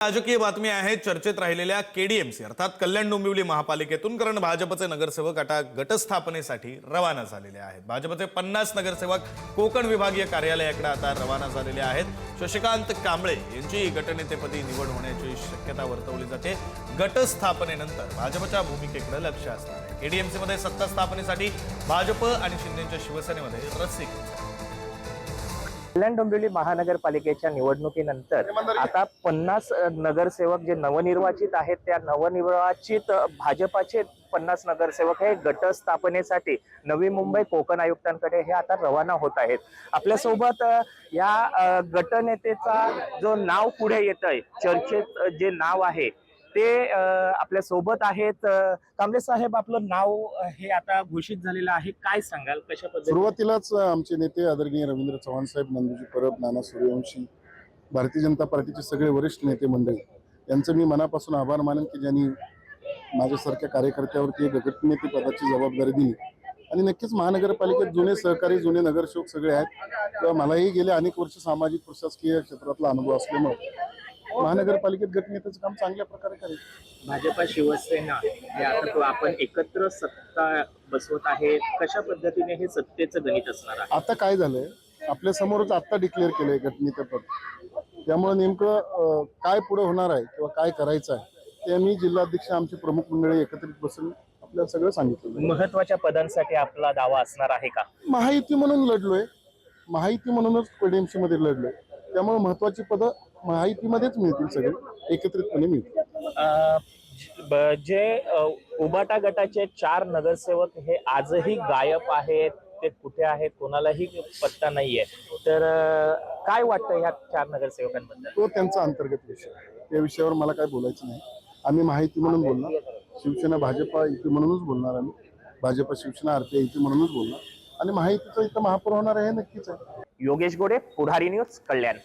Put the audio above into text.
राजकीय बातमी आहे चर्चेत राहिलेल्या केडीएमसी अर्थात कल्याण डोंबिवली महापालिकेतून, कारण भाजपचे नगरसेवक आता गटस्थापनेसाठी रवाना झालेले आहेत। भाजपचे 50 नगरसेवक कोकण विभागीय कार्यालयाकडे आता रवाना झालेले आहेत। शशिकांत कांबळे यांची गटनेतेपदी निवड होण्याची शक्यता वर्तवली जाते। गटस्थापनेनंतर भाजपच्या भूमिकेकडे लक्ष असणार आहे। केडीएमसी मध्ये सत्ता स्थापनेसाठी भाजप आणि शिंदेच्या शिवसेनेमध्ये रस्सीखेच आहे। कल्याण डोंबिवली महानगरपालिकेच्या निवडणुकीनंतर आता 50 नगरसेवक जे नवनिर्वाचित आहेत, त्या नवनिर्वाचित भाजपाचे 50 नगरसेवक हे गटस्थापनेसाठी नवी मुंबई कोकण आयुक्तांकडे हे आता रवाना होत आहेत। आपल्यासोबत या गटनेतेचा जो नाव पुढे येतंय, चर्चेत जे नाव आहे ते आपल्या सोबत आहेत। कांबळे साहेब, आपलं नाव हे आता घोषित झालेलं आहे, काय सांगाल? कशा पद्धतीने? सुरुवातीलाच आमचे नेते आदरणीय रवींद्र चव्हाण साहेब, नंदूजी परब, नाना सूर्यवंशी, भारतीय जनता पार्टीचे सगळे वरिष्ठ नेते मंडळी यांचं मी मनापासून आभार मानेन की ज्यांनी माझ्यासारख्या कार्यकर्त्यावरती गटनेते पदाची जबाबदारी दिली। आणि नक्कीच महानगरपालिकेत जुने सहकारी, जुने नगरसेवक सगळे आहेत किंवा मलाही गेले अनेक वर्ष सामाजिक प्रशासकीय क्षेत्रातला अनुभव असल्यामुळे महानगरपालिकेत गटनेत्याचं काम चांगल्या प्रकारे करेल। भाजपा शिवसेना हे आता आपण एकत्र सत्ता बसवत आहे, कशा पद्धतीने हे सत्तेचं गणित असणार आहे? आता काय झालंय, आपल्या समोरच आता डिक्लेअर केलंय गटनेतेपद, त्यामुळे नेमकं काय पुढे होणार आहे किंवा काय करायचं आहे ते मी जिल्हाध्यक्ष, आमचे प्रमुख मंडळी एकत्रित बसून आपल्याला सगळं सांगितलं। महत्वाच्या पदांसाठी आपला दावा असणार आहे का? महायुती म्हणून लढलोय, महायुती म्हणूनच केडीएमसी मध्ये लढलोय, त्यामुळे महत्वाची पदं महायुतीमध्येच मिळतील, सगळे एकत्रितपणे मिळतील। जे उबाटा गटाचे 4 नगरसेवक हे आजही गायब आहेत, ते कुठे आहेत कोणालाही पत्ता नाहीये, तर काय वाटतं ह्या 4 नगरसेवकांबद्दल? तो त्यांचा अंतर्गत विषय, त्या विषयावर मला काय बोलायचं नाही। आम्ही महायुती म्हणून बोलणार, शिवसेना भाजपा युती म्हणूनच बोलणार, आम्ही भाजपा शिवसेना आरपीआय युती म्हणूनच बोलणार, आणि महायुतीचं इथं महापौर होणार आहे नक्कीच आहे। योगेश गोडे, पुढारी न्यूज, कल्याण।